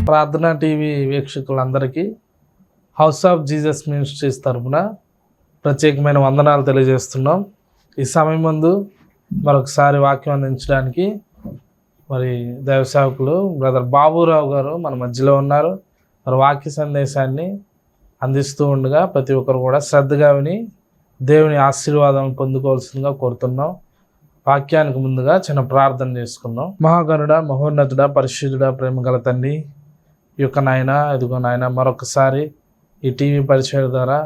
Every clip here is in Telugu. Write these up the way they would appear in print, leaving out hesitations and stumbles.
ప్రార్థనా టీవీ వీక్షకులందరికీ హౌస్ ఆఫ్ జీసస్ మినిస్ట్రీస్ తరఫున ప్రత్యేకమైన వందనాలు తెలియజేస్తున్నాం. ఈ సమయం ముందు మరొకసారి వాక్యం అందించడానికి మరి దైవ సేవకులు బ్రదర్ బాబురావు గారు మన మధ్యలో ఉన్నారు. మరి వాక్య సందేశాన్ని అందిస్తూ ఉండగా ప్రతి ఒక్కరు కూడా శ్రద్ధగా విని దేవుని ఆశీర్వాదం పొందుకోవాల్సిందిగా కోరుతున్నాం. వాక్యానికి ముందుగా చిన్న ప్రార్థన చేసుకుందాం. మహాగణుడా, మహోన్నతుడా, పరిశుద్ధుడా, ప్రేమగల తండ్రి, ఈ యొక్క ఇదిగో నాయన మరొకసారి ఈ టీవీ పరిచయం ద్వారా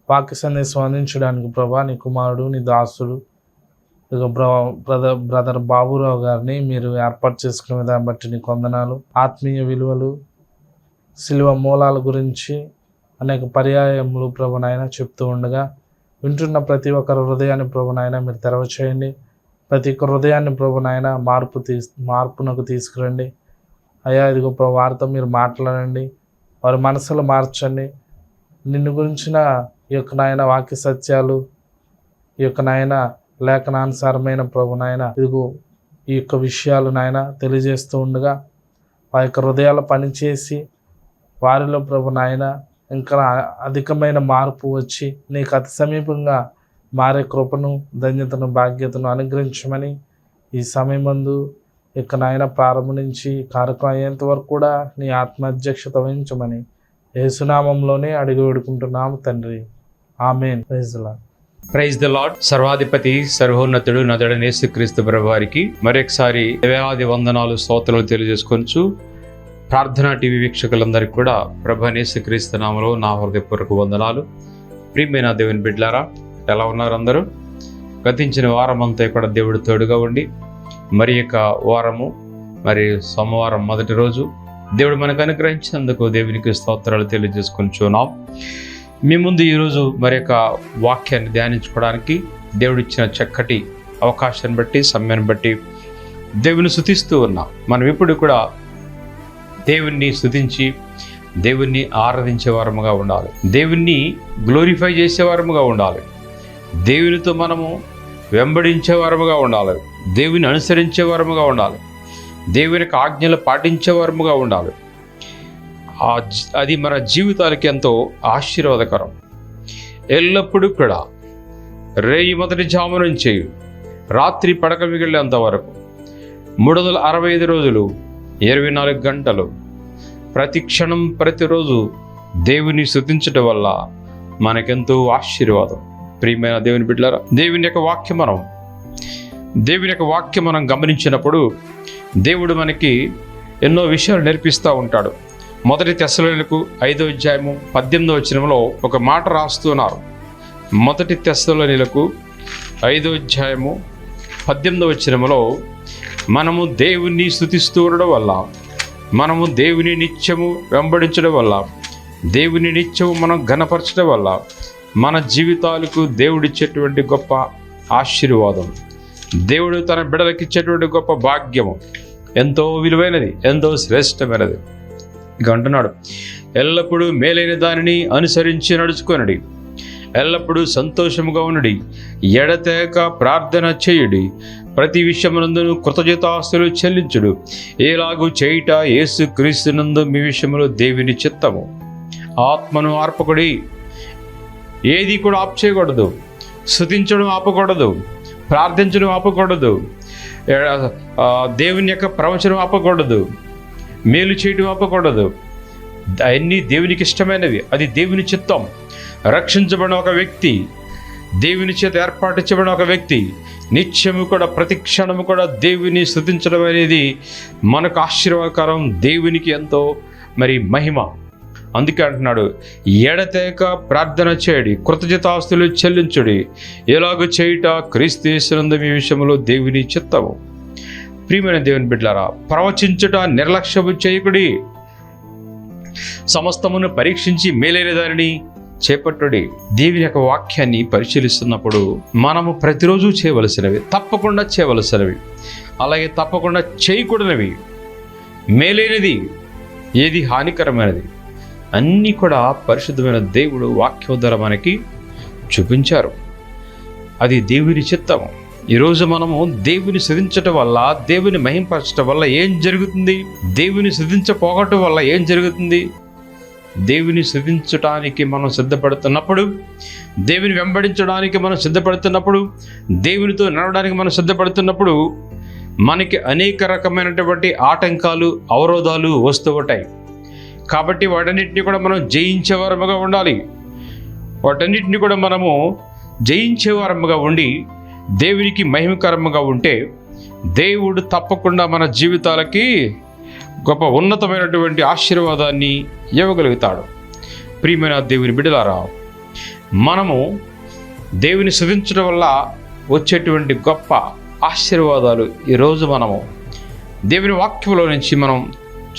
వాక్య సందేశం అందించడానికి ప్రభా నీ కుమారుడు, నీ దాసుడు ఇదిగో బ్రదర్ బాబురావు గారిని మీరు ఏర్పాటు చేసుకునే విధాన్ని బట్టి నీకు వందనాలు. ఆత్మీయ విలువలు, శిలువ మూలాల గురించి అనేక పర్యాయములు ప్రభు నాయన చెప్తూ ఉండగా వింటున్న ప్రతి ఒక్కరి హృదయాన్ని ప్రభు నాయన మీరు తెరవ చేయండి. ప్రతి ఒక్క హృదయాన్ని ప్రభు నాయన మార్పునకు తీసుకురండి. అయ్యా ఇదిగో ప్రభు వారితో మీరు మాట్లాడండి, వారి మనసులు మార్చండి. నిన్ను గురించిన ఈ యొక్క నాయన వాక్య సత్యాలు, ఈ యొక్క నాయన లేఖనానుసారమైన ప్రభు నాయన ఇదిగో ఈ యొక్క విషయాలు నాయన తెలియజేస్తూ ఉండగా వారి యొక్క హృదయాలు పనిచేసి వారిలో ప్రభు నాయన ఇంకా అధికమైన మార్పు వచ్చి నీకు అతి సమీపంగా మారే కృపను, ధన్యతను, భాగ్యతను అనుగ్రహించమని ఈ సమయం ముందు ఇక నాయన ప్రారంభం నుంచి కార్యక్రమం అయ్యేంత వరకు కూడా నీ ఆత్మాధ్యక్షత వహించమని యేసునామంలోనే అడిగి వేడుకుంటున్నాము తండ్రి, ఆమేన్. Praise the lord. సర్వాధిపతి సర్వోన్నతుడు నదుడైన యేసుక్రీస్తు ప్రభువారికి మరొకసారి వేలాది వందనాలు, స్తోత్రాలు తెలియజేసుకొంచు. ప్రార్థనా టీవీ వీక్షకులందరికీ కూడా ప్రభు యేసుక్రీస్తు నామములో నా హృదయపూర్వక వందనాలు. ప్రియమైన దేవుని బిడ్డలారా, ఎలా ఉన్నారు అందరూ? గతించిన వారం అంతా కూడా దేవుడు తోడుగా ఉండి మరి యొక్క వారము మరి సోమవారం మొదటి రోజు దేవుడు మనకు అనుగ్రహించినందుకు దేవునికి స్తోత్రాలు తెలియజేసుకొంచున్నాం. మీ ముందు ఈరోజు మరి యొక్క వాక్యాన్ని ధ్యానించుకోవడానికి దేవుడిచ్చిన చక్కటి అవకాశాన్ని బట్టి, సమయాన్ని బట్టి దేవుని స్తుతిస్తూ ఉన్నాం. మనం ఇప్పుడు కూడా దేవుణ్ణి స్తుతించి దేవుణ్ణి ఆరాధించే వారముగా ఉండాలి. దేవుణ్ణి గ్లోరిఫై చేసే వారముగా ఉండాలి. దేవునితో మనము వెంబడించే వారముగా ఉండాలి. దేవుని అనుసరించే వారముగా ఉండాలి. దేవునికి ఆజ్ఞలు పాటించే వారముగా ఉండాలి. అది మన జీవితాలకి ఎంతో ఆశీర్వాదకరం. ఎల్లప్పుడూ కూడా రేయి మొదటి జాము నుంచి రాత్రి పడక మిగిలేంత వరకు 365 రోజులు 24 గంటలు ప్రతి క్షణం ప్రతిరోజు దేవుని స్తుతించడం వల్ల మనకెంతో ఆశీర్వాదం. ప్రియమైన దేవుని బిడ్డలారా, దేవుని యొక్క వాక్యం మనం గమనించినప్పుడు దేవుడు మనకి ఎన్నో విషయాలు నేర్పిస్తూ ఉంటాడు. మొదటి తెస్సలోనికైలకు 5వ అధ్యాయము 18వ వచనంలో ఒక మాట రాస్తున్నారు. మొదటి తెస్సలోనికైలకు 5వ అధ్యాయము 18వ వచనంలో మనము దేవుణ్ణి స్తుతిస్తూ ఉండడం వల్ల, మనము దేవుని నిత్యము వెంబడించడం వల్ల, దేవుని నిత్యము మనం ఘనపరచడం వల్ల మన జీవితాలకు దేవుడిచ్చేటువంటి గొప్ప ఆశీర్వాదం, దేవుడు తన బిడ్డలకు ఇచ్చేటువంటి గొప్ప భాగ్యము ఎంతో విలువైనది, ఎంతో శ్రేష్టమైనది. ఇక అంటున్నాడు, ఎల్లప్పుడూ మేలైన దానిని అనుసరించి నడుచుకొనడి, ఎల్లప్పుడూ సంతోషముగా ఉండి, ఎడతెగక ప్రార్థన చేయుడి, ప్రతి విషయమునందును కృతజ్ఞతాస్తులు చెల్లించుడు, ఏలాగూ చేయుట యేసుక్రీస్తునందు మీ విషయంలో దేవుని చిత్తము. ఆత్మను ఆర్పకుడి, ఏది కూడా ఆప్ చేయకూడదు. స్తుతించడం ఆపకూడదు, ప్రార్థించడం ఆపకూడదు, దేవుని యొక్క ప్రవచనం ఆపకూడదు, మేలు చేయడం ఆపకూడదు. అన్నీ దేవునికి ఇష్టమైనవి, అది దేవుని చిత్తం. రక్షించబడిన ఒక వ్యక్తి, దేవుని చేత ఏర్పాటించబడిన ఒక వ్యక్తి నిత్యము కూడా ప్రతి క్షణము కూడా దేవుని స్తుతించడం అనేది మనకు ఆశీర్వాదకరం, దేవునికి ఎంతో మరి మహిమ. అందుకే అంటున్నాడు, ఎడతెగక ప్రార్థన చేయడి, కృతజ్ఞతాస్తులు చెల్లించుడి, ఎలాగో చేయుట క్రీస్తు యేసునందు మీ విషయంలో దేవుని చిత్తము. ప్రియమైన దేవుని బిడ్డలారా, ప్రవచించుట నిర్లక్ష్యము చేయకుడి, సమస్తమును పరీక్షించి మేలైన దానిని చేపట్టుడి. దేవుని యొక్క వాక్యాన్ని పరిశీలిస్తున్నప్పుడు మనము ప్రతిరోజు చేయవలసినవి, తప్పకుండా చేయవలసినవి, అలాగే తప్పకుండా చేయకూడనివి, మేలైనది ఏది హానికరమైనది అన్నీ కూడా పరిశుద్ధమైన దేవుడు వాక్యం ద్వారా మనకి చూపించారు. అది దేవుని చిత్తము. ఈరోజు మనము దేవుని స్తుతించటం వల్ల, దేవుని మహింపరచటం వల్ల ఏం జరుగుతుంది? దేవుని స్తుతించపోగటం వల్ల ఏం జరుగుతుంది? దేవుని స్తుతించడానికి మనం సిద్ధపడుతున్నప్పుడు, దేవుని వెంబడించడానికి మనం సిద్ధపడుతున్నప్పుడు, దేవునితో నడవడానికి మనం సిద్ధపడుతున్నప్పుడు మనకి అనేక రకమైనటువంటి ఆటంకాలు, అవరోధాలు వస్తూ ఉంటాయి. కాబట్టి వాటన్నిటిని కూడా మనం జయించేవారముగా ఉండాలి. వాటన్నిటిని కూడా మనము జయించేవారముగా ఉండి దేవునికి మహిమకరముగా ఉంటే దేవుడు తప్పకుండా మన జీవితాలకి గొప్ప ఉన్నతమైనటువంటి ఆశీర్వాదాన్ని ఇవ్వగలుగుతాడు. ప్రియమైన దేవుని బిడ్డలారా, మనము దేవుని స్తుతించడం వల్ల వచ్చేటువంటి గొప్ప ఆశీర్వాదాలు ఈరోజు మనము దేవుని వాక్యంలో నుంచి మనం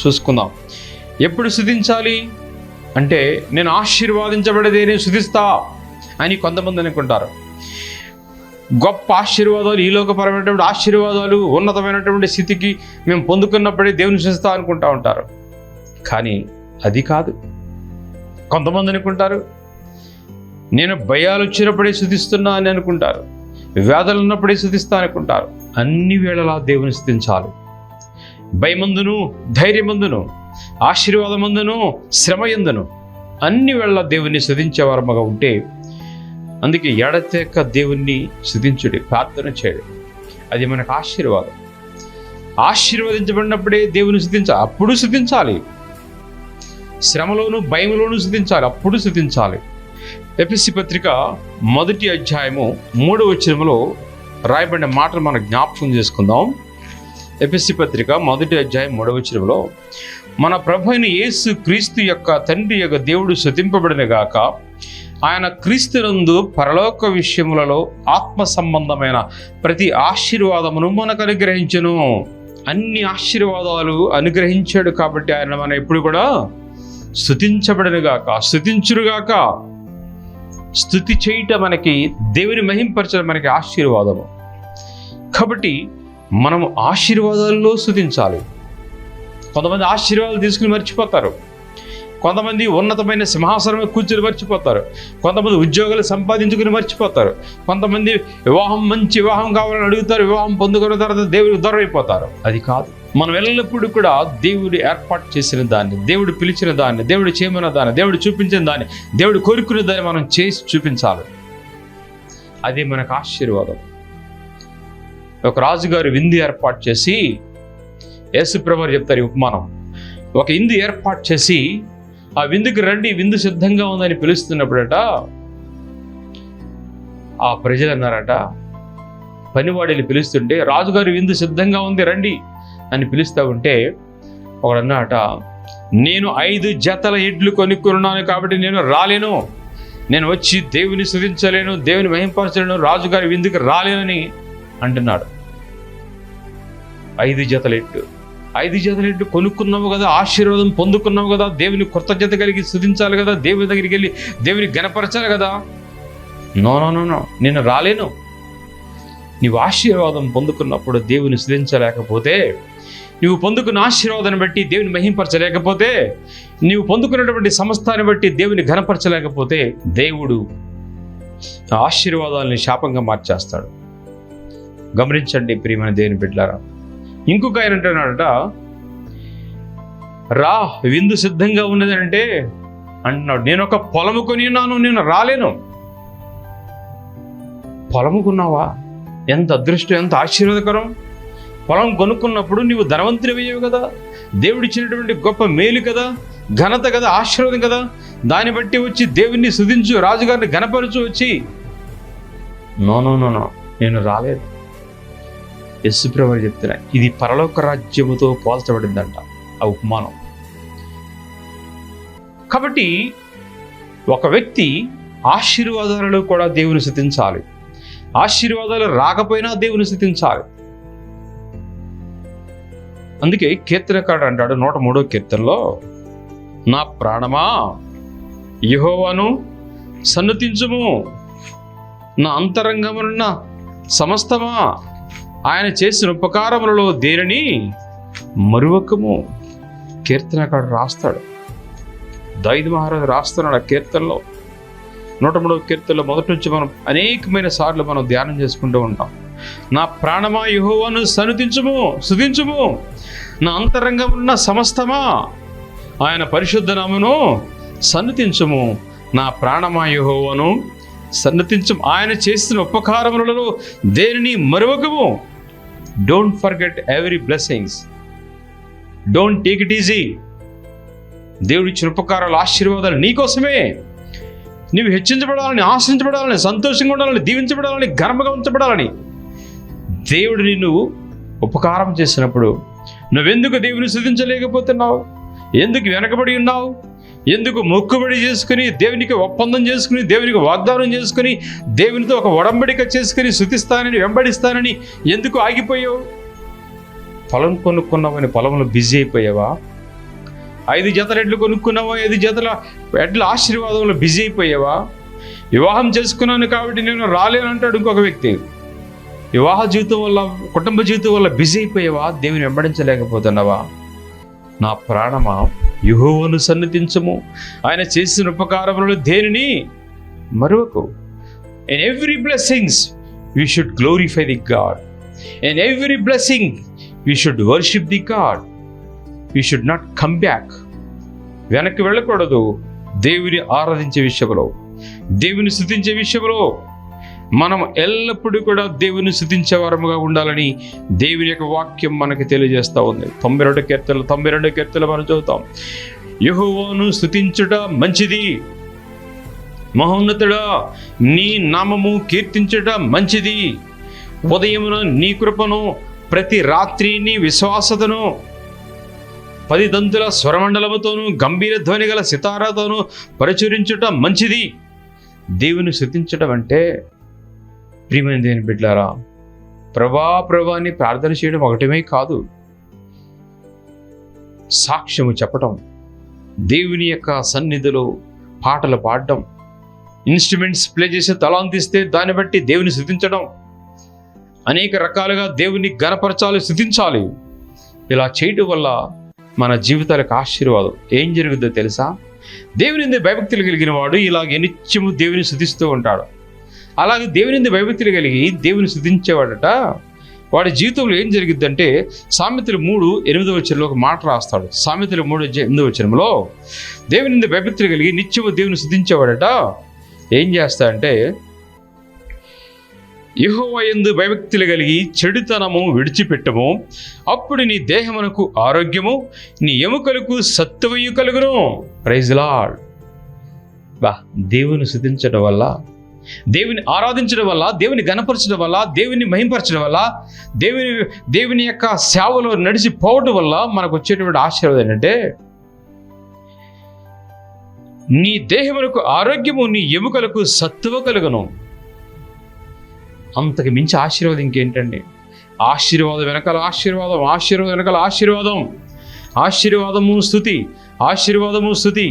చూసుకుందాం. ఎప్పుడు స్తుతించాలి అంటే, నేను ఆశీర్వాదించబడేదే నేను స్తుతిస్తా అని కొంతమంది అనుకుంటారు. గొప్ప ఆశీర్వాదాలు, ఈ లోకపరమైనటువంటి ఆశీర్వాదాలు, ఉన్నతమైనటువంటి స్థితికి మేము పొందుకున్నప్పుడే దేవుని స్తుతిస్తా అనుకుంటా ఉంటారు. కానీ అది కాదు. కొంతమంది అనుకుంటారు, నేను భయాలు వచ్చినప్పుడే స్తుతిస్తున్నా అని అనుకుంటారు, వ్యాధులు ఉన్నప్పుడే స్తుతిస్తా అనుకుంటారు. అన్ని వేళలా దేవుని స్తుతించాలి. భయమందును, ధైర్యమందును, ఆశీర్వాదమందును, శ్రమయందును అన్ని వేళలా దేవుని స్తుతించేవారముగా ఉంటే, అందుకే ఎడతెక్క దేవుణ్ణి స్తుతించుడి, ప్రార్థన చేయడు. అది మనకు ఆశీర్వాదం. ఆశీర్వదించబడినప్పుడే దేవుని స్తుతించాలి, అప్పుడు స్తుతించాలి. శ్రమలోను, భయంలోను స్తుతించాలి, అప్పుడు స్తుతించాలి. ఎఫెసీ పత్రిక 1వ అధ్యాయము 3వ వచనములో రాయబడిన మాటలు మనం జ్ఞాపకం చేసుకుందాం. ఎఫెసీ పత్రిక 1వ అధ్యాయం 3వ వచనములో, మన ప్రభు అయిన యేసు క్రీస్తు యొక్క తండ్రి యొక్క దేవుడు స్తుతింపబడిన గాక, ఆయన క్రీస్తునందు పరలోక విషయములలో ఆత్మ సంబంధమైన ప్రతి ఆశీర్వాదమును మనకు అనుగ్రహించును. అన్ని ఆశీర్వాదాలు అనుగ్రహించాడు కాబట్టి ఆయన మనం ఎప్పుడు కూడా స్తుతించబడిన గాక, స్తుతించురుగాక. స్తుతి చేయటం మనకి, దేవుని మహింపరచడం మనకి ఆశీర్వాదము. కాబట్టి మనము ఆశీర్వాదాల్లో స్తుతించాలి. కొంతమంది ఆశీర్వాదాలు తీసుకుని మర్చిపోతారు. కొంతమంది ఉన్నతమైన సింహాసనం కూర్చుని మర్చిపోతారు. కొంతమంది ఉద్యోగాలు సంపాదించుకుని మర్చిపోతారు. కొంతమంది మంచి వివాహం కావాలని అడుగుతారు, వివాహం పొందుకున్న తర్వాత దేవుడికి దూరం అయిపోతారు. అది కాదు. మనం ఎల్లప్పుడూ కూడా దేవుడు ఏర్పాటు చేసిన దాన్ని, దేవుడు పిలిచిన దాన్ని, దేవుడు చేయమన్న దాన్ని, దేవుడు చూపించిన దాన్ని, దేవుడు కోరుకునే దాన్ని మనం చేసి చూపించాలి. అది మనకు ఆశీర్వాదం. ఒక రాజుగారు విందు ఏర్పాటు చేసి, యేసుప్రభువు చెప్తారు ఈ ఉపమానం, ఒక విందు ఏర్పాటు చేసి ఆ విందుకు రండి, విందు సిద్ధంగా ఉందని పిలుస్తున్నప్పుడట ఆ ప్రజలు అన్నారట, పనివాడిని పిలుస్తుంటే, రాజుగారి విందు సిద్ధంగా ఉంది రండి అని పిలుస్తూ ఉంటే ఒకడు అన్నాట, నేను 5 జతల ఎడ్లు కొనుక్కున్నాను కాబట్టి నేను రాలేను, నేను వచ్చి దేవుని స్తుతించలేను, దేవుని మహింపరచలేను, రాజుగారి విందుకు రాలేనని అంటున్నాడు. 5 జతల ఎడ్లు కొనుక్కున్నావు కదా, ఆశీర్వాదం పొందుకున్నావు కదా, దేవుని కృతజ్ఞత కలిగి స్తుతించాలి కదా, దేవుని దగ్గరికి వెళ్ళి దేవుని గణపరచాలి కదా. నో, నేను రాలేను. నీవు ఆశీర్వాదం పొందుకున్నప్పుడు దేవుని స్తుతించలేకపోతే, నువ్వు పొందుకున్న ఆశీర్వాదాన్ని బట్టి దేవుని మహింపరచలేకపోతే, నీవు పొందుకున్నటువంటి సమస్తాన్ని బట్టి దేవుని ఘనపరచలేకపోతే, దేవుడు ఆ ఆశీర్వాదాలని శాపంగా మార్చేస్తాడు. గమనించండి ప్రియమైన దేవుని బిడ్డలారా. ఇంకొక ఆయన అంటున్నాడట, రా విందు సిద్ధంగా ఉన్నది అంటే అంటున్నాడు, నేను ఒక పొలము కొని ఉన్నాను, నేను రాలేను. పొలము కొన్నావా? ఎంత అదృష్టం, ఎంత ఆశీర్వాదకరం. పొలం కొనుక్కున్నప్పుడు నీవు ధనవంతుని అయ్యావు కదా, దేవుడు ఇచ్చినటువంటి గొప్ప మేలు కదా, ఘనత కదా, ఆశీర్వాదం కదా. దాన్ని బట్టి వచ్చి దేవుణ్ణి స్తుతించు, రాజుగారిని ఘనపరచు. వచ్చి నో, నేను రాలేదు. యేసుప్రభువు చెప్తున్నా, ఇది పరలోక రాజ్యముతో పోల్చబడిందంట ఆ ఉపమానం. కాబట్టి ఒక వ్యక్తి ఆశీర్వాదాలలో కూడా దేవుని స్తుతించాలి, ఆశీర్వాదాలు రాకపోయినా దేవుని స్తుతించాలి. అందుకే కీర్తనకారుడు అంటాడు 103వ కీర్తనలో, నా ప్రాణమా యెహోవాను సన్నుతించుము, నా అంతరంగమునున్న సమస్తమా ఆయన చేసిన ఉపకారములలో దేనిని మరువకము. కీర్తనకారుడు రాస్తాడు, దావీదు మహారాజు రాస్తున్నాడు ఆ కీర్తనలో. 103వ కీర్తనలో మొదటి నుంచి మనం అనేకమైన సార్లు మనం ధ్యానం చేసుకుంటూ ఉంటాం. నా ప్రాణమా యెహోవాను స్తుతించుము. నా అంతరంగమున్న సమస్తమా ఆయన పరిశుద్ధ నామమును సన్నుతించుము. నా ప్రాణమా యెహోవాను సన్నుతించుము. ఆయన చేసిన ఉపకారములలో దేనిని మరువకము. Don't forget every blessings. Don't take it easy. దేవుడి ఇచ్చిన ఉపకారాలు, ఆశీర్వాదాలు నీకోసమే. నీవు హెచ్చించబడాలని, ఆశ్రయించబడాలని, సంతోషంగా ఉండాలని, దీవించబడాలని, ఘనముగా ఉంచబడాలని దేవుడు నిన్ను ఉపకారం చేసినప్పుడు నువ్వెందుకు దేవుని స్తుతించలేకపోతున్నావు? ఎందుకు వెనకబడి ఉన్నావు? ఎందుకు మొక్కుబడి చేసుకుని, దేవునికి ఒప్పందం చేసుకుని, దేవునికి వాగ్దానం చేసుకుని, దేవునితో ఒక ఒడంబడిక చేసుకుని స్తుతిస్తానని, వెంబడిస్తానని ఎందుకు ఆగిపోయావు? పొలం కొనుక్కున్నావని పొలంలో బిజీ అయిపోయావా? 5 జతల ఎడ్లు కొనుక్కున్నావా? 5 జతల ఎడ్ల ఆశీర్వాదంలో బిజీ అయిపోయావా? వివాహం చేసుకున్నాను కాబట్టి నేను రాలేనంటాడు ఇంకొక వ్యక్తి. వివాహ జీవితం వల్ల, కుటుంబ జీవితం వల్ల బిజీ అయిపోయావా? దేవుని వెంబడించలేకపోతున్నావా? నా ప్రాణమా యెహోవాను సన్నిధించము. ఆయన చేసిన ఉపకారములలో దేనిని మరువకు. In every blessings we should glorify the God. In every blessing we should worship the God. We should not come back. వెనక్కి వెళ్ళకూడదు. దేవుని ఆరాధించే విషయంలో, దేవుని స్తుతించే విషయంలో మనం ఎల్లప్పుడూ కూడా దేవుని స్తుతించే వారముగా ఉండాలని దేవుని యొక్క వాక్యం మనకి తెలియజేస్తూ ఉంది. 92 కీర్తనలు మనం చదువుతాం. యెహోవాను స్తుతించుట మంచిది, మహోన్నతుడా నీ నామము కీర్తించుట మంచిది. ఉదయమున నీ కృపను, ప్రతి రాత్రి నీ విశ్వాసతను 10 దంతుల స్వరమండలముతోనూ గంభీర ధ్వని గల సితారాతోనూ ప్రచురించుట మంచిది. దేవుని స్తుతించడం అంటే, ప్రియమైన దేవుని బిడ్డలారా, ప్రభా అని ప్రార్థన చేయడం ఒకటమే కాదు, సాక్ష్యము చెప్పటం, దేవుని యొక్క సన్నిధిలో పాటలు పాడడం, ఇన్స్ట్రుమెంట్స్ ప్లే చేసి తలాంతిస్తే దాన్ని బట్టి దేవుని స్తుతించడం, అనేక రకాలుగా దేవుని ఘనపరచాలి, స్తుతించాలి. ఇలా చేయడం వల్ల మన జీవితాలకు ఆశీర్వాదం. ఏం జరుగుతుందో తెలుసా? దేవుని భయభక్తులు కలిగిన వాడు ఇలాగే నిత్యము దేవుని స్తుతిస్తూ ఉంటాడు. అలాగే దేవుని భయభక్తులు కలిగి దేవుని స్తుతించేవాడట, వాడి జీవితంలో ఏం జరిగిద్దంటే, సామెతలు 3:8 ఒక మాట రాస్తాడు. సామెతలు 3:8 దేవుని భయభక్తులు కలిగి నిత్యము దేవుని స్తుతించేవాడట ఏం చేస్తాడంటే, యెహోవా యందు భయభక్తులు కలిగి చెడుతనము విడిచిపెట్టము, అప్పుడు నీ దేహమునకు ఆరోగ్యము, నీ ఎముకలకు సత్తువయు కలుగును. Praise lord. దేవుని స్తుతించడం వల్ల, దేవుని ఆరాధించడం వల్ల, దేవుని ఘనపరచడం వల్ల, దేవుని మహింపరచడం వల్ల, దేవుని యొక్క సేవలో నడిచిపోవడం వల్ల మనకు వచ్చేటువంటి ఆశీర్వాదం ఏంటంటే, నీ దేహమునకు ఆరోగ్యము, నీ ఎముకలకు సత్తువ కలుగును. అంతకు మించి ఆశీర్వాదం ఇంకేంటండి? ఆశీర్వాదం వెనకాల ఆశీర్వాదం, ఆశీర్వాదం వెనకాల ఆశీర్వాదం, ఆశీర్వాదము స్తుతి, ఆశీర్వాదము స్తుతి,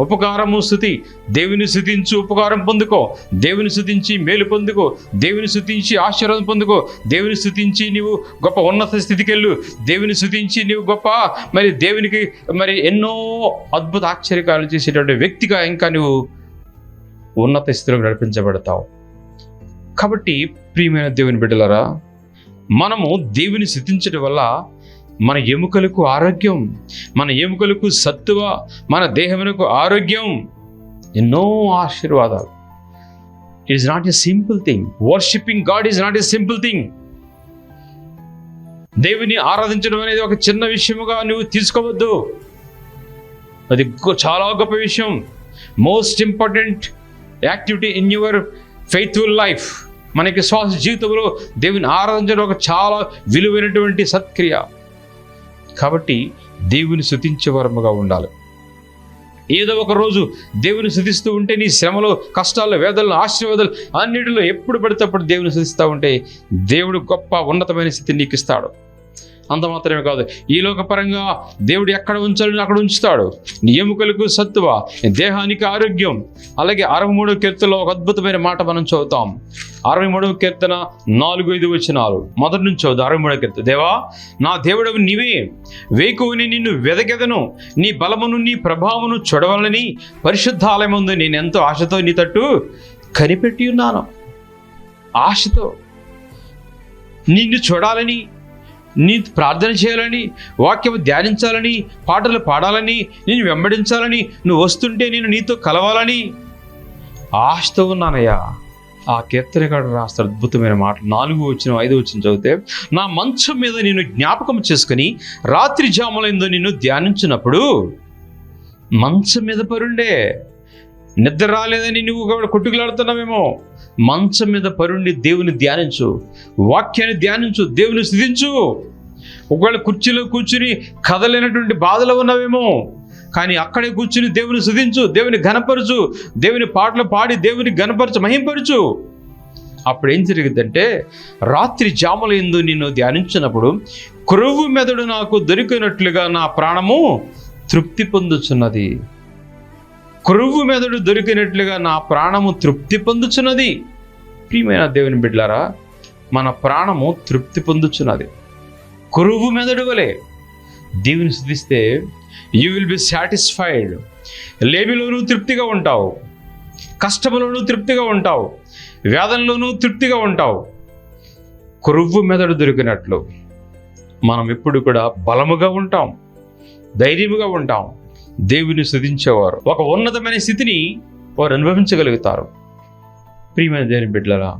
ఉపకారము స్తుతి. దేవుని స్తుతించు, ఉపకారం పొందుకో. దేవుని స్తుతించి మేలు పొందుకో. దేవుని స్తుతించి ఆశీర్వాదం పొందుకో. దేవుని స్తుతించి నీవు గొప్ప ఉన్నత స్థితికి వెళ్ళు. దేవుని స్తుతించి నీవు గొప్ప దేవునికి ఎన్నో అద్భుత ఆశ్చర్యకాలు చేసేటువంటి వ్యక్తిగా ఇంకా నువ్వు ఉన్నత స్థితిలో నడిపించబడతావు. కాబట్టి ప్రియమైన దేవుని బిడ్డలారా, మనము దేవుని స్తుతించడం వల్ల మన ఎముకలకు ఆరోగ్యం, మన ఎముకలకు సత్తువ, మన దేహమునకు ఆరోగ్యం, ఎన్నో ఆశీర్వాదాలు. It is not a simple thing. Worshipping God is not a simple thing. దేవుని ఆరాధించడం అనేది ఒక చిన్న విషయముగా నువ్వు తీసుకోవద్దు. అది చాలా గొప్ప విషయం. Most important activity in your faithful life. మనకి శ్వాస జీవితంలో దేవుని ఆరాధించడం ఒక చాలా విలువైనటువంటి సత్క్రియ. కాబట్టి దేవుని స్తుతించే వరముగా ఉండాలి. ఏదో ఒక రోజు దేవుని స్తుతిస్తూ ఉంటే, నీ శ్రమలో, కష్టాల్లో, వేదనలు, ఆశీర్వాదాలు అన్నిటిలో ఎప్పుడు పడితే అప్పుడు దేవుని స్తుతిస్తూ ఉంటే దేవుడు గొప్ప ఉన్నతమైన స్థితిని నీకు ఇస్తాడు. అంత మాత్రమే కాదు, ఈ లోకపరంగా దేవుడు ఎక్కడ ఉంచాలని అక్కడ ఉంచుతాడు. నీ ఎముకలకు సత్తువ, నీ దేహానికి ఆరోగ్యం. అలాగే 63వ కీర్తనలో ఒక అద్భుతమైన మాట మనం చదువుతాం. 63వ కీర్తన 4-5 వచనాలు మొదటి నుంచి చదువు. 63వ కీర్తన. దేవా నా దేవుడవు నీవే, వేకువని నిన్ను వెదకెదను, నీ బలమును నీ ప్రభావమును చూడవలని పరిశుద్ధాలయమందు నేను ఎంతో ఆశతో నీ తట్టు కనిపెట్టి ఉన్నాను. ఆశతో నిన్ను చూడాలని, నీ ప్రార్థన చేయాలని, వాక్యం ధ్యానించాలని, పాటలు పాడాలని, నేను వెంబడించాలని, నువ్వు వస్తుంటే నేను నీతో కలవాలని ఆశతో ఉన్నానయ్యా. ఆ కీర్తనకారుడు రాస్తాడు అద్భుతమైన మాట. 4-5 చదివితే, నా మంచం మీద నేను జ్ఞాపకం చేసుకుని రాత్రి జాములైందో నిన్ను ధ్యానించినప్పుడు, మంచం మీద పరుండే, నిద్ర రాలేదని నువ్వు కొట్టుకులాడుతున్నావేమో, మంచం మీద పరుండి దేవుని ధ్యానించు, వాక్యాన్ని ధ్యానించు, దేవుని స్తుతించు. ఒకవేళ కుర్చీలో కూర్చుని కదలేనటువంటి బాధలో ఉన్నావేమో, కానీ అక్కడే కూర్చుని దేవుని స్తుతించు, దేవుని ఘనపరచు, దేవుని పాటలు పాడి దేవుని ఘనపరచు, మహింపరచు. అప్పుడు ఏం జరిగిందంటే, రాత్రి జాములయందు నిన్ను ధ్యానించినప్పుడు క్రొవ్వు మెదడు నాకు దొరికినట్లుగా నా ప్రాణము తృప్తి పొందుచున్నది. క్రొవ్వు మెదడు దొరికినట్లుగా నా ప్రాణము తృప్తి పొందుచున్నది. ప్రియమైన దేవుని బిడ్డలారా, మన ప్రాణము తృప్తి పొందుచున్నది. క్రొవ్వు మెదడు వలె దేవుని స్తుతిస్తే యూ విల్ బి సాటిస్ఫైడ్. లేమిలోనూ తృప్తిగా ఉంటావు, కష్టములోనూ తృప్తిగా ఉంటావు, వేదనలోనూ తృప్తిగా ఉంటావు. క్రొవ్వు మెదడు దొరికినట్లు మనం ఎప్పుడు కూడా బలముగా ఉంటాం, ధైర్యముగా ఉంటాం. దేవుని స్తుతించేవారు ఒక ఉన్నతమైన స్థితిని వారు అనుభవించగలుగుతారు. ప్రియమైన దేవుని బిడ్డలారా,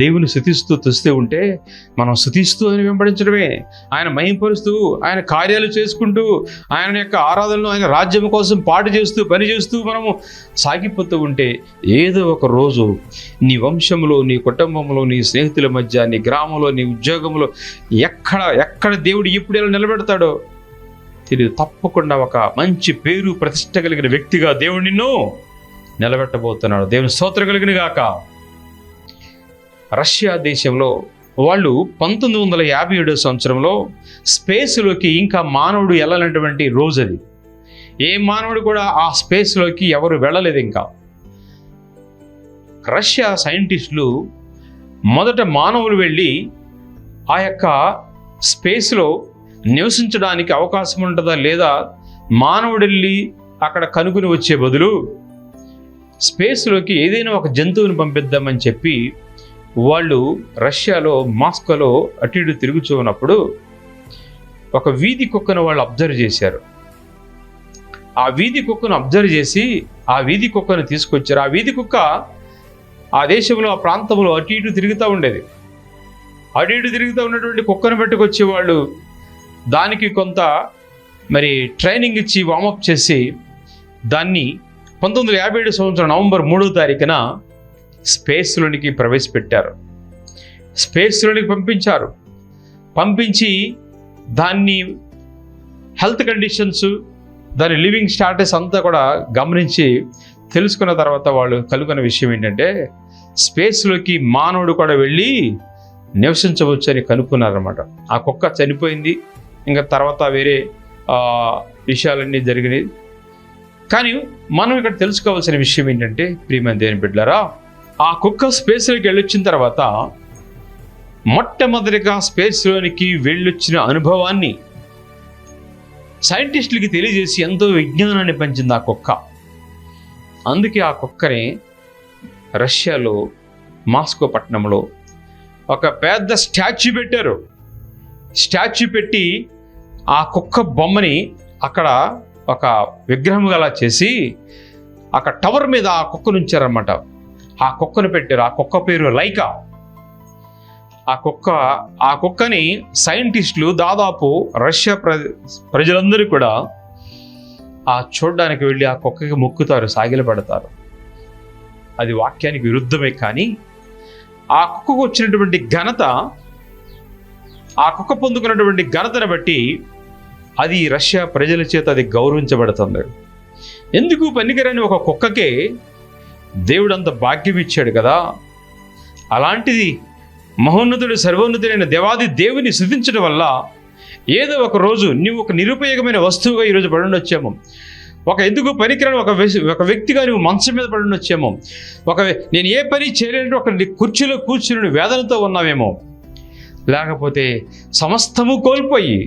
దేవుని స్తుతిస్తూ తుస్తూ ఉంటే మనం స్తుతిస్తూ ఆయన వెంబడించడమే, ఆయన మహింపరుస్తూ, ఆయన కార్యాలు చేసుకుంటూ, ఆయన యొక్క ఆరాధనలు, ఆయన రాజ్యం కోసం పాటు చేస్తూ, పని చేస్తూ మనము సాగిపోతూ ఉంటే ఏదో ఒక రోజు నీ వంశంలో, నీ కుటుంబంలో, నీ స్నేహితుల మధ్య, నీ గ్రామంలో, నీ ఉద్యోగంలో ఎక్కడ దేవుడు ఎప్పుడు ఎలా నిలబెడతాడో తెలియదు. తప్పకుండా ఒక మంచి పేరు ప్రతిష్ట కలిగిన వ్యక్తిగా దేవుడు నిన్ను నిలబెట్టబోతున్నాడు. దేవుని స్తోత్రం కలిగిన గాక. రష్యా దేశంలో వాళ్ళు 1957 సంవత్సరంలో స్పేస్లోకి ఇంకా మానవుడు వెళ్ళనటువంటి రోజు అది. ఏ మానవుడు కూడా ఆ స్పేస్లోకి ఎవరు వెళ్ళలేదు. ఇంకా రష్యా సైంటిస్టులు మొదట మానవులు వెళ్ళి ఆ యొక్క స్పేస్లో నివసించడానికి అవకాశం ఉంటుందా లేదా, మానవుడు వెళ్ళి అక్కడ కనుగొని వచ్చే బదులు స్పేస్లోకి ఏదైనా ఒక జంతువుని పంపిద్దామని చెప్పి వాళ్ళు రష్యాలో మాస్కోలో అటు ఇటు తిరుగుతూ ఉన్నప్పుడు ఒక వీధి కుక్కను వాళ్ళు అబ్జర్వ్ చేశారు. ఆ వీధి కుక్కను అబ్జర్వ్ చేసి ఆ వీధి కుక్కను తీసుకొచ్చారు. ఆ వీధి కుక్క ఆ దేశంలో, ఆ ప్రాంతంలో అటు ఇటు తిరుగుతూ ఉండేది. అటు ఇటు తిరుగుతూ ఉన్నటువంటి కుక్కను పెట్టుకొచ్చి వాళ్ళు దానికి కొంత ట్రైనింగ్ ఇచ్చి వార్మప్ చేసి దాన్ని 1957 సంవత్సరం నవంబర్ 3వ తారీఖున స్పేస్లోనికి ప్రవేశపెట్టారు. స్పేస్లోనికి పంపించి దాన్ని హెల్త్ కండిషన్స్, దాని లివింగ్ స్టాటస్ అంతా కూడా గమనించి తెలుసుకున్న తర్వాత వాళ్ళు కనుగొన్న విషయం ఏంటంటే, స్పేస్లోకి మానవుడు కూడా వెళ్ళి నివసించవచ్చు అని కనుక్కున్నారన్నమాట. ఆ కుక్క చనిపోయింది, ఇంకా తర్వాత వేరే విషయాలన్నీ జరిగినాయి. కానీ మనం ఇక్కడ తెలుసుకోవాల్సిన విషయం ఏంటంటే, ప్రియమైన దేవుని బిడ్డలారా, ఆ కుక్క స్పేస్లోకి వెళ్ళొచ్చిన తర్వాత మొట్టమొదటిగా స్పేస్లోనికి వెళ్ళొచ్చిన అనుభవాన్ని సైంటిస్టులకి తెలియజేసి ఎంతో విజ్ఞానాన్ని పెంచింది ఆ కుక్క. అందుకే ఆ కుక్కని రష్యాలో మాస్కో పట్టణంలో ఒక పెద్ద స్టాచ్యూ పెట్టారు. స్టాచ్యూ పెట్టి ఆ కుక్క బొమ్మని అక్కడ ఒక విగ్రహం గలా చేసి అక్కడ టవర్ మీద ఆ కుక్కను ఉంచారన్నమాట. ఆ కుక్కను పెట్టారు. ఆ కుక్క పేరు లైకా. ఆ కుక్కని సైంటిస్టులు దాదాపు రష్యా ప్రజలందరూ కూడా ఆ చూడడానికి వెళ్ళి ఆ కుక్కకి మొక్కుతారు, సాగిలపడతారు. అది వాక్యానికి విరుద్ధమే. కానీ ఆ కుక్కకు వచ్చినటువంటి ఘనత, ఆ కుక్క పొందుకున్నటువంటి ఘనతను బట్టి అది రష్యా ప్రజల చేత అది గౌరవించబడుతుంది. ఎందుకు పనికిరాని ఒక కుక్కకే దేవుడు అంత భాగ్యం ఇచ్చాడు కదా. అలాంటిది మహోన్నతుడు, సర్వోన్నతుడైన దేవాది దేవుని స్తుతించడం వల్ల ఏదో ఒక రోజు నువ్వు ఒక నిరుపయోగమైన వస్తువుగా ఈరోజు పడి ఉండొచ్చేమో, ఎందుకు పనికిరాని ఒక వ్యక్తిగా నువ్వు మంచం మీద పడి ఉండొచ్చేమో, నేను ఏ పని చేయలేని ఒక కుర్చీలో కూర్చుని వేదనతో ఉన్నావేమో, లేకపోతే సమస్తము కోల్పోయి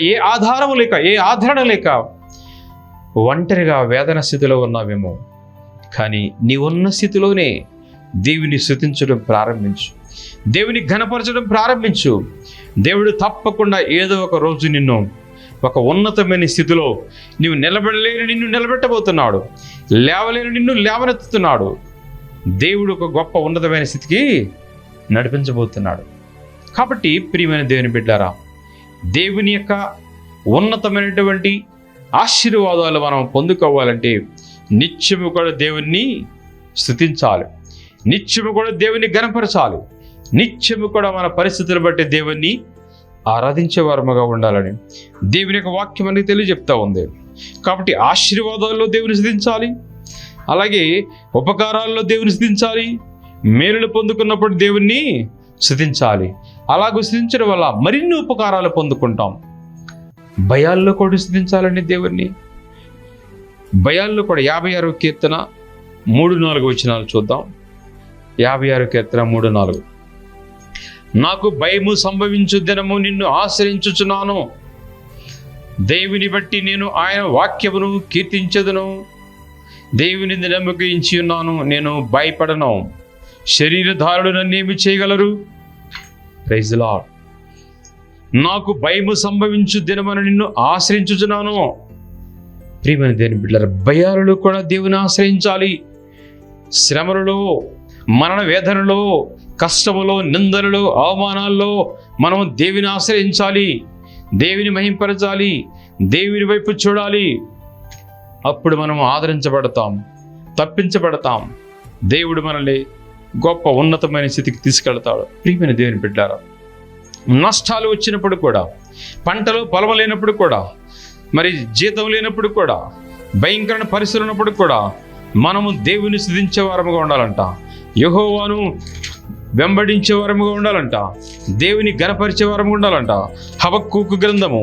ఏ ఆధారము లేక, ఏ ఆదరణ లేక ఒంటరిగా వేదన స్థితిలో ఉన్నావేమో. కానీ నీ ఉన్న స్థితిలోనే దేవుని స్తుతించడం ప్రారంభించు. దేవుని ఘనపరచడం ప్రారంభించు. దేవుడు తప్పకుండా ఏదో ఒక రోజు నిన్ను ఒక ఉన్నతమైన స్థితిలో నీవు నిలబడలేని నిన్ను నిలబెట్టబోతున్నాడు, లేవలేని నిన్ను లేవనెత్తుతున్నాడు. దేవుడు ఒక గొప్ప ఉన్నతమైన స్థితికి నడిపించబోతున్నాడు. కాబట్టి ప్రియమైన దేవుని బిడ్డారా, దేవుని యొక్క ఉన్నతమైనటువంటి ఆశీర్వాదాలు మనం పొందుకోవాలంటే నిత్యము కూడా దేవుణ్ణి స్తుతించాలి, నిత్యము కూడా దేవుని ఘనపరచాలి, నిత్యము కూడా మన పరిస్థితులు బట్టి దేవుణ్ణి ఆరాధించే వారముగా ఉండాలని దేవుని యొక్క వాక్యం అనేది తెలియజెప్తా ఉంది. కాబట్టి ఆశీర్వాదాల్లో దేవుని స్తుతించాలి, అలాగే ఉపకారాల్లో దేవుని స్తుతించాలి, మేలులు పొందుకున్నప్పుడు దేవుణ్ణి స్తుతించాలి. అలాగూ స్తుతించడం వల్ల మరిన్ని ఉపకారాలు పొందుకుంటాం. భయాల్లో కూడా స్తుతించాలండి దేవుణ్ణి. భయాల్లో కూడా 56వ కీర్తన 3-4 వచనాలు చూద్దాం. 56వ కీర్తన 3-4. నాకు భయము సంభవించు దినము నిన్ను ఆశ్రయించుచున్నాను, దేవుని బట్టి నేను ఆయన వాక్యమును కీర్తించదును. దేవుని నమ్మకించి ఉన్నాను, నేను భయపడను. శరీరధారుడు నన్నేమి చేయగలరు? Praise the lord. నాకు భయము సంభవించు దినమును నిన్ను ఆశ్రయించుచున్నాను. ప్రియమైన దేవుని బిడ్డలారా, భయాలలో కూడా దేవుని ఆశ్రయించాలి. శ్రమలలో, మరణ వేదనలో, కష్టములో, నిందలలో, అవమానాల్లో మనం దేవుని ఆశ్రయించాలి, దేవుని మహింపరచాలి, దేవుని వైపు చూడాలి. అప్పుడు మనం ఆదరించబడతాం, తప్పించబడతాం. దేవుడు మనల్ని గొప్ప ఉన్నతమైన స్థితికి తీసుకెళ్తాడు. ప్రియమైన దేవుని బిడ్డలారా, నష్టాలు వచ్చినప్పుడు కూడా, పంటలు పొలం లేనప్పుడు కూడా, మరి జీతం లేనప్పుడు కూడా, భయంకరమైన పరిస్థితులు ఉన్నప్పుడు కూడా మనము దేవుని స్తుతించే వారముగా ఉండాలంట, యెహోవాను వెంబడించే వారముగా ఉండాలంట, దేవుని ఘనపరిచే వారముగా ఉండాలంట. హబక్కూకు గ్రంథము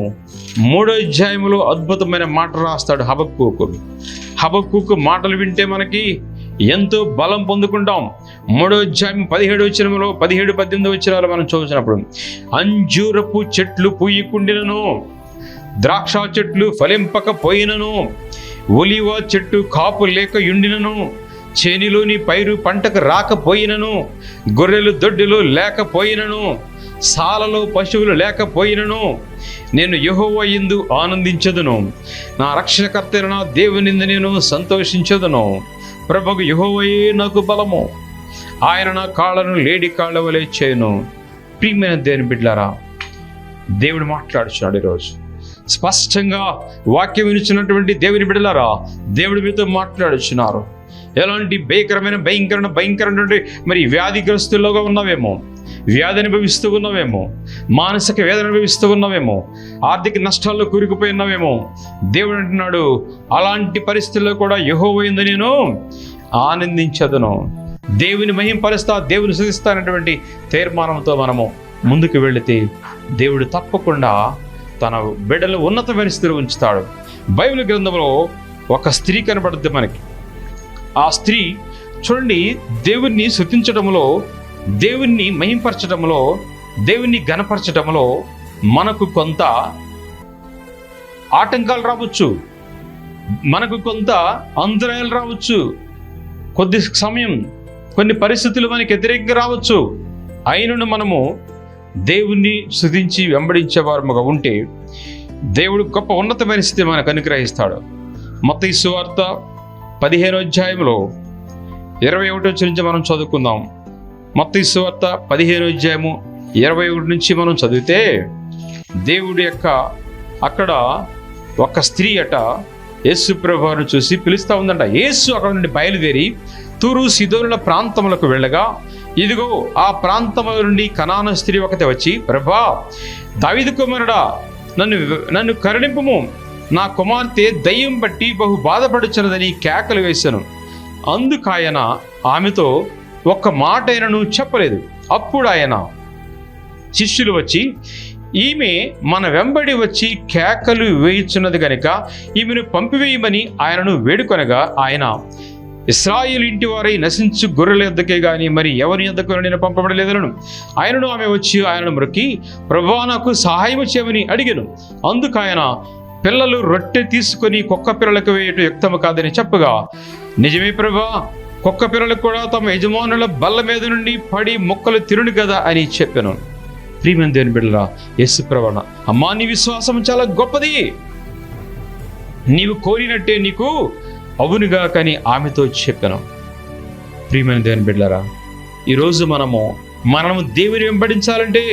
3వ అధ్యాయములో అద్భుతమైన మాట రాస్తాడు హబక్కూకు. హబక్కూకు మాటలు వింటే మనకి ఎంతో బలం పొందుకుంటాం. 3వ అధ్యాయం 17వ వచనములో 17-18 వచనాలు మనం చూసినప్పుడు, అంజూరపు చెట్లు పూయకుండినను, ద్రాక్ష చెట్లు ఫలింపకపోయినను, ఒలివ చెట్టు కాపు లేక యుండినను, చేనిలోని పైరు పంటకు రాకపోయినను, గొర్రెలు దొడ్డిలో లేకపోయినను, సాలలో పశువులు లేకపోయినను, నేను యెహోవా యందు ఆనందించదును, నా రక్షణకర్త నా దేవుని యందు నేను సంతోషించదును. ప్రభువు యెహోవాయే నాకు బలము, ఆయన నా కాళ్ళను లేడి కాళ్ళ వలె చేయును. ప్రియమైన దేవుని బిడ్డలారా, దేవుడు మాట్లాడుచున్నాడు ఈరోజు. స్పష్టంగా వాక్యం వినిచినటువంటి దేవుని బిడ్డలారా, దేవుడు మీతో మాట్లాడుచున్నారు. ఎలాంటి భయంకరమైనటువంటి మరి వ్యాధిగ్రస్తులుగా ఉన్నావేమో, వ్యాధి అనుభవిస్తూ ఉన్నావేమో, మానసిక వేదన అనుభవిస్తూ ఉన్నావేమో, ఆర్థిక నష్టాల్లో కూరుకుపోయి ఉన్నావేమో. దేవుడు అంటున్నాడు, అలాంటి పరిస్థితుల్లో కూడా యెహోవా యందు నేను ఆనందించదును. దేవుని మహింపరుస్తా, దేవుని స్తుతిస్తానటువంటి తీర్మానంతో మనము ముందుకు వెళితే దేవుడు తప్పకుండా తన బిడ్డలు ఉన్నతమైన స్థితిలో ఉంచుతాడు. బైబిల్ గ్రంథంలో ఒక స్త్రీ కనబడుద్ది మనకి. ఆ స్త్రీ చూడండి, దేవుణ్ణి స్తుతించడంలో, దేవుణ్ణి మహింపరచడంలో, దేవుణ్ణి ఘనపరచడంలో మనకు కొంత ఆటంకాలు రావచ్చు, మనకు కొంత అంతరాయాలు రావచ్చు, కొద్ది సమయం కొన్ని పరిస్థితులు మనకి వ్యతిరేకంగా రావచ్చు. అయినను మనము దేవుణ్ణి స్తుతించి వెంబడించే వారముగా ఉంటే దేవుడు గొప్ప ఉన్నతమైన స్థితి మనకు అనుగ్రహిస్తాడు. మత్తయి సువార్త 15వ అధ్యాయంలో 21వ వచనం నుంచి మనం చదువుకుందాం. మత్తయి సువార్త 15వ అధ్యాయము 21 నుంచి మనం చదివితే, దేవుడి యొక్క అక్కడ ఒక స్త్రీ అట యేసు ప్రభువును చూసి పిలుస్తూ ఉందంట. యేసు అక్కడ నుండి బయలుదేరి తూరు సీదోనుల ప్రాంతములకు వెళ్ళగా, ఇదిగో ఆ ప్రాంతముల నుండి కనాను స్త్రీ ఒకటి వచ్చి, ప్రభా, దావీదు కుమారుడా, నన్ను కరుణింపుము, నా కుమార్తె దయ్యం బట్టి బహు బాధపడుచున్నదని కేకలు వేశాను. అందుకాయన ఆమెతో ఒక్క మాట ఆయనను చెప్పలేదు. అప్పుడు ఆయన శిష్యులు వచ్చి, ఈమె మన వెంబడి వచ్చి కేకలు వేయుచున్నది గనుక ఈమెను పంపివేయమని ఆయనను వేడుకొనగా, ఆయన ఇశ్రాయేలు ఇంటి వారై నశించు గొర్రెల యొద్దకే గాని మరి ఎవరి యొద్దకు నేను పంపబడలేదను. ఆయనను ఆమె వచ్చి ఆయనను మ్రొక్కి, ప్రభువా, నాకు సహాయము చేయమని అడిగాను. అందుకు ఆయన, పిల్లలు రొట్టె తీసుకొని కుక్క పిల్లలకు వేయటం యుక్తము కాదని చెప్పగా, నిజమే ప్రభువా, కుక్క పిల్లలకు కూడా తమ యజమానుల బల్ల మీద నుండి పడి మొక్కలు తిరును కదా అని చెప్పాను. ప్రియమైన దేవుని బిడ్డలారా, యేసు ప్రభువా, అమ్మా నీ విశ్వాసం చాలా గొప్పది, నీవు కోరినట్టే నీకు అవునుగా కానీ ఆమెతో చెప్పాను. ప్రియమైన దేవుని బిడ్డలారా, ఈరోజు మనము దేవుని వెంబడించాలంటే,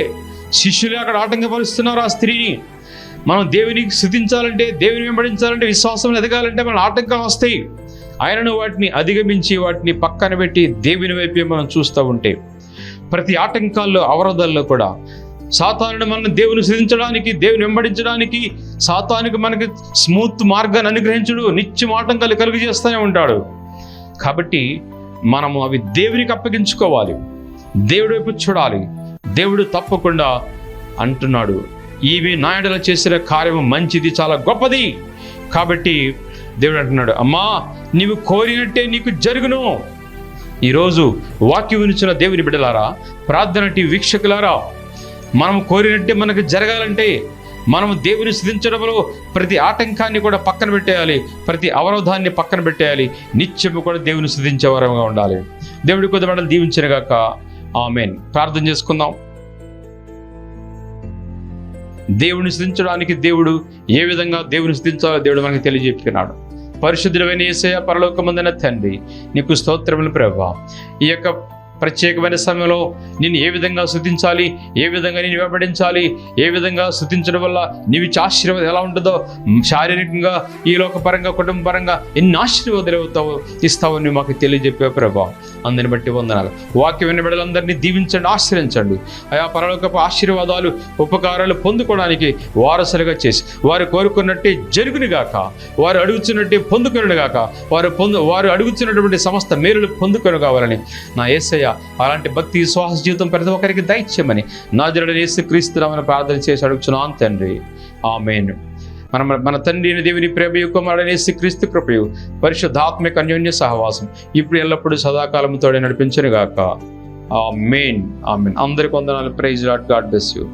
శిష్యులు అక్కడ ఆటంకపరుస్తున్నారు ఆ స్త్రీని. మనం దేవునికి స్తుతించాలంటే, దేవుని వెంబడించాలంటే, విశ్వాసం ఎదగాలంటే మన ఆటంకాలు వస్తాయి. ఆయనను వాటిని అధిగమించి వాటిని పక్కన పెట్టి దేవుని వైపే మనం చూస్తూ ఉంటే, ప్రతి ఆటంకాల్లో అవరోధాల్లో కూడా సాతానుడు మనల్ని దేవుని స్తుతించడానికి, దేవుని వెంబడించడానికి, సాతానుకి మనకి స్మూత్ మార్గాన్ని అనుగ్రహించుడు, నిత్యం ఆటంకాలు కలుగు చేస్తూనే ఉంటాడు. కాబట్టి మనము అవి దేవునికి అప్పగించుకోవాలి, దేవుడి వైపు చూడాలి. దేవుడు తప్పకుండా అంటున్నాడు, ఈమె నా యెడల చేసిన కార్యము మంచిది, చాలా గొప్పది. కాబట్టి దేవుడు అంటున్నాడు, అమ్మా నీవు కోరినట్టే నీకు జరుగును. ఈరోజు వాక్యం వినిచిన దేవుని బిడ్డలారా, ప్రార్థన టీవీ వీక్షకులారా, మనం కోరినట్టే మనకు జరగాలంటే మనం దేవుని స్తుతించడంలో ప్రతి ఆటంకాన్ని కూడా పక్కన పెట్టేయాలి, ప్రతి అవరోధాన్ని పక్కన పెట్టేయాలి, నిత్యము కూడా దేవుని స్తుతించే వారంగా ఉండాలి. దేవుడి కొద్ది మాటలు దీవించనుగాక. ఆమేన్. ప్రార్థన చేసుకుందాం. దేవుని స్తుతించడానికి దేవుడు ఏ విధంగా దేవుని స్తుతించాలో దేవుడు మనకి తెలియజెప్పినాడు. పరిశుద్ధుడైన యేసయ్య, పరలోకమందున్న తండ్రి, నీకు స్తోత్రములు ప్రభువా. ఈ యొక్క ప్రత్యేకమైన సమయంలో నిన్ను ఏ విధంగా స్తుతించాలి, ఏ విధంగా నేను వెంబడించాలి, ఏ విధంగా స్తుతించడం వల్ల నీవు ఆశీర్వాదం ఎలా ఉంటుందో, శారీరకంగా, ఈ లోకపరంగా, కుటుంబపరంగా ఎన్ని ఆశీర్వాదాలు ఇస్తావో నువ్వు మాకు తెలియజెప్పే ప్రభావం. అందరిని బట్టి వందనాలు. వాక్యం విన్న బిడ్డలందరినీ దీవించండి, ఆశ్రయించండి. ఆయా పరలోకపు ఆశీర్వాదాలు, ఉపకారాలు పొందుకోవడానికి వారసులుగా చేసి వారు కోరుకున్నట్టే జరుగునుగాక, వారు అడుగుతున్నట్టే పొందుకొనుగాక, వారు అడుగుతున్నటువంటి సమస్త మేలులు పొందుకొని కావాలని నా యేసయ్య అలాంటి భక్తి విశ్వాస జీవితం ప్రతి ఒక్కరికి దయచేయమని నాజరేయుడైన యేసుక్రీస్తు నామమున ప్రార్థన చేసి అడుగుచున్నాను తండ్రి. ఆమేన్. మన తండ్రి అయిన దేవుని ప్రేమయు కుమారుడైన యేసుక్రీస్తు కృపయు పరిశుద్ధాత్మిక అన్యోన్య సహవాసం ఇప్పుడు ఎల్లప్పుడూ సదాకాలము తోడే నడిపించునుగాక. ఆమేన్. ఆమేన్. అందరికీ వందనాలు. Praise lord. God bless you.